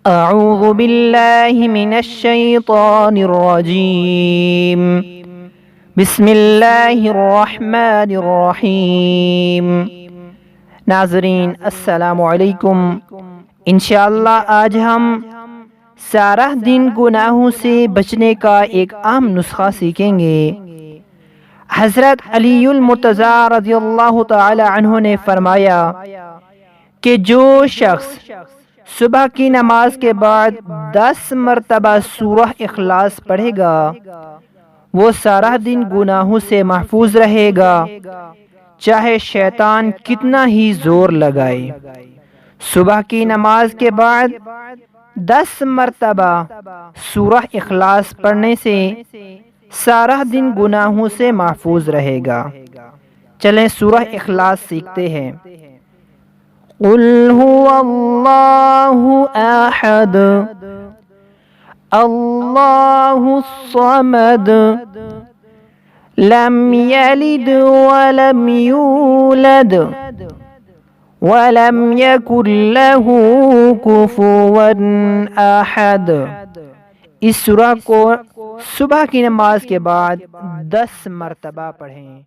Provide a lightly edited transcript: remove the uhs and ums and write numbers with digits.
اعوذ باللہ من الشیطان الرجیم بسم اللہ الرحمن الرحیم۔ ناظرین السلام علیکم۔ انشاءاللہ آج ہم سارا دن گناہوں سے بچنے کا ایک عام نسخہ سیکھیں گے۔ حضرت علی المرتضی رضی اللہ تعالی عنہ نے فرمایا کہ جو شخص صبح کی نماز کے بعد 10 مرتبہ سورہ اخلاص پڑھے گا وہ سارا دن گناہوں سے محفوظ رہے گا، چاہے شیطان کتنا ہی زور لگائے۔ صبح کی نماز کے بعد 10 مرتبہ سورہ اخلاص پڑھنے سے سارا دن گناہوں سے محفوظ رہے گا۔ چلیں سورہ اخلاص سیکھتے ہیں۔ قل هو اللہ احد اللہ الصمد لم یلد ولم یولد ولم یکن له کفوا احد۔ اس سورہ کو صبح کی نماز کے بعد 10 مرتبہ پڑھیں۔